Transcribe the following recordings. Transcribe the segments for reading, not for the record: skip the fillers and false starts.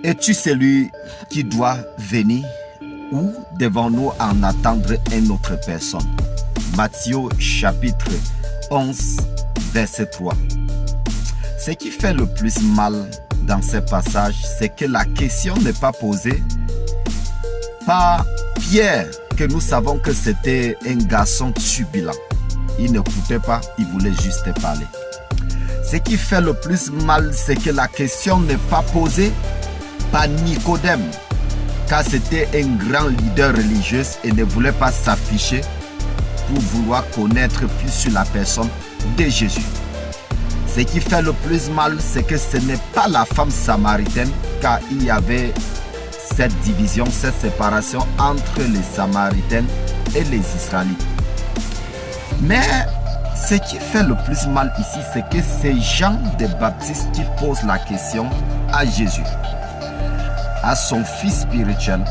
Es-tu celui qui doit venir ou devons-nous en attendre une autre personne? Matthieu chapitre 11, verset 3. Ce qui fait le plus mal dans ces passages, c'est que la question n'est pas posée par Pierre, que nous savons que c'était un garçon turbulent. Il n'écoutait pas, il voulait juste parler. Ce qui fait le plus mal, c'est que la question n'est pas posée par Nicodème, car c'était un grand leader religieux et ne voulait pas s'afficher pour vouloir connaître plus sur la personne de Jésus. Ce qui fait le plus mal, c'est que ce n'est pas la femme samaritaine, car il y avait cette division, cette séparation entre les Samaritains et les Israélites. Mais ce qui fait le plus mal ici, c'est que c'est Jean le Baptiste qui pose la question à Jésus, à son fils spirituel,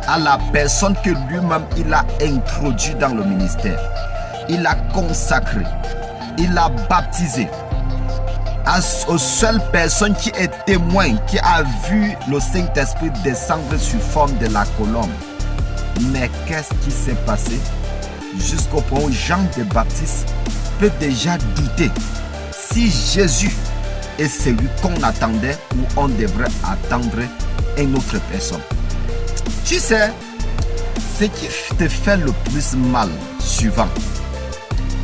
à la personne que lui-même il a introduit dans le ministère. Il a consacré, il a baptisé, aux seules personnes qui est témoin, qui a vu le Saint-Esprit descendre sous forme de la colombe. Mais qu'est-ce qui s'est passé? Jusqu'au point où Jean le Baptiste peut déjà douter si Jésus est celui qu'on attendait ou on devrait attendre une autre personne. Tu sais, ce qui te fait le plus mal souvent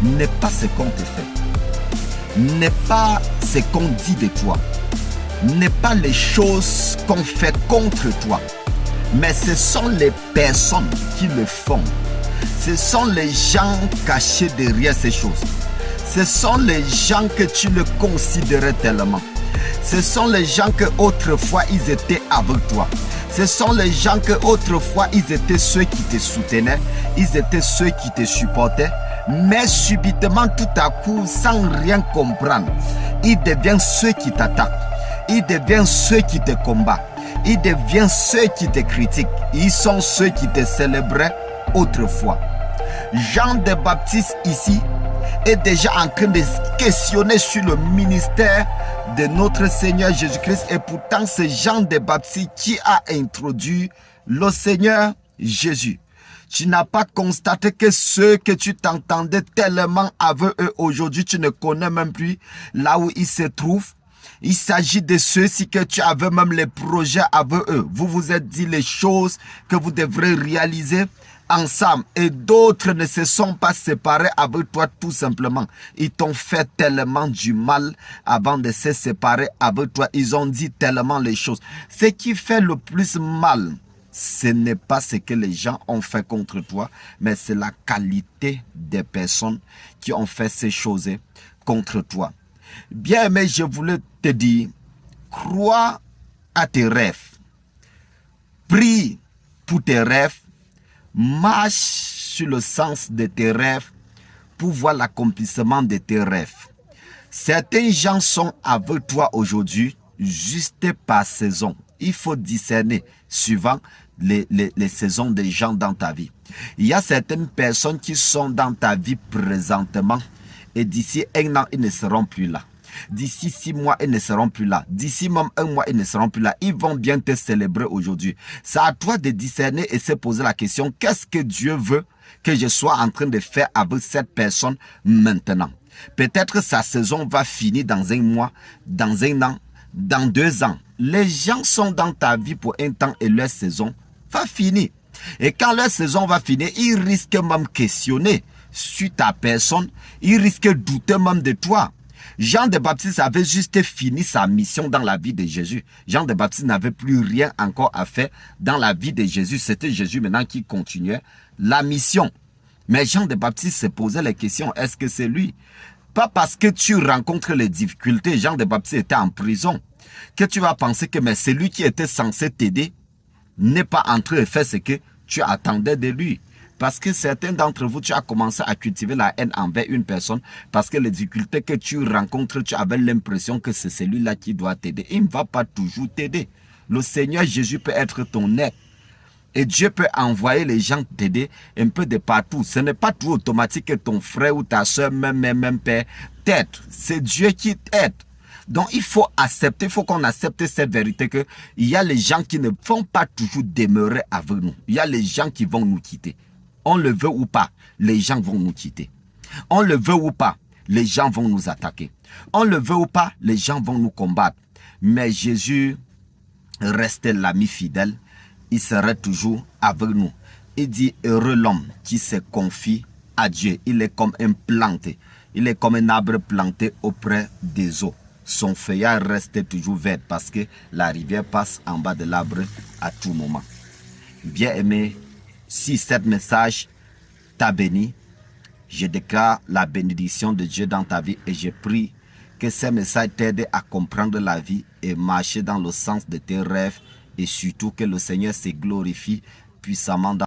n'est pas ce qu'on te fait, n'est pas ce qu'on dit de toi, n'est pas les choses qu'on fait contre toi, mais ce sont les personnes qui le font. Ce sont les gens cachés derrière ces choses. Ce sont les gens que tu le considérais tellement. Ce sont les gens que autrefois ils étaient avec toi. Ce sont les gens que autrefois ils étaient ceux qui te soutenaient, ils étaient ceux qui te supportaient. Mais subitement, tout à coup, sans rien comprendre, ils deviennent ceux qui t'attaquent. Ils deviennent ceux qui te combattent. Ils deviennent ceux qui te critiquent. Ils sont ceux qui te célébraient autrefois. Jean le Baptiste ici est déjà en train de questionner sur le ministère de notre Seigneur Jésus-Christ. Et pourtant, c'est Jean le Baptiste qui a introduit le Seigneur Jésus. Tu n'as pas constaté que ceux que tu t'entendais tellement avec eux aujourd'hui, tu ne connais même plus là où ils se trouvent. Il s'agit de ceux-ci que tu avais même les projets avec eux. Vous vous êtes dit les choses que vous devrez réaliser ensemble. Et d'autres ne se sont pas séparés avec toi tout simplement. Ils t'ont fait tellement du mal avant de se séparer avec toi. Ils ont dit tellement les choses. Ce qui fait le plus mal, ce n'est pas ce que les gens ont fait contre toi, mais c'est la qualité des personnes qui ont fait ces choses contre toi. Bien aimé, je voulais te dire, crois à tes rêves, prie pour tes rêves, marche sur le sens de tes rêves pour voir l'accomplissement de tes rêves. Certains gens sont avec toi aujourd'hui juste par saison. Il faut discerner suivant les saisons des gens dans ta vie. Il y a certaines personnes qui sont dans ta vie présentement et d'ici un an, ils ne seront plus là. D'ici 6 mois, ils ne seront plus là. D'ici même 1 mois, ils ne seront plus là. Ils vont bien te célébrer aujourd'hui. C'est à toi de discerner et se poser la question, qu'est-ce que Dieu veut que je sois en train de faire avec cette personne maintenant? Peut-être sa saison va finir dans 1 mois, dans 1 an, dans 2 ans. Les gens sont dans ta vie pour un temps et leur saison va finir. Et quand leur saison va finir, ils risquent même de questionner sur ta personne. Ils risquent de douter même de toi. Jean le Baptiste avait juste fini sa mission dans la vie de Jésus. Jean le Baptiste n'avait plus rien encore à faire dans la vie de Jésus. C'était Jésus maintenant qui continuait la mission. Mais Jean le Baptiste se posait la question, est-ce que c'est lui? Pas parce que tu rencontres les difficultés, Jean le Baptiste était en prison, que tu vas penser que mais c'est lui qui était censé t'aider n'est pas en train de faire ce que tu attendais de lui. Parce que certains d'entre vous, tu as commencé à cultiver la haine envers une personne parce que les difficultés que tu rencontres, tu avais l'impression que c'est celui-là qui doit t'aider. Il ne va pas toujours t'aider. Le Seigneur Jésus peut être ton aide. Et Dieu peut envoyer les gens t'aider un peu de partout. Ce n'est pas tout automatique que ton frère ou ta soeur, même père, t'aide. C'est Dieu qui t'aide. Donc il faut accepter, il faut qu'on accepte cette vérité que il y a les gens qui ne vont pas toujours demeurer avec nous. Il y a les gens qui vont nous quitter. On le veut ou pas, les gens vont nous quitter. On le veut ou pas, les gens vont nous attaquer. On le veut ou pas, les gens vont nous combattre. Mais Jésus restait l'ami fidèle. Il serait toujours avec nous. Il dit, heureux l'homme qui se confie à Dieu. Il est comme un planté. Il est comme un arbre planté auprès des eaux. Son feuillage reste toujours vert parce que la rivière passe en bas de l'arbre à tout moment. Bien aimé, si ce message t'a béni, je déclare la bénédiction de Dieu dans ta vie et je prie que ce message t'aide à comprendre la vie et marcher dans le sens de tes rêves et surtout que le Seigneur se glorifie puissamment dans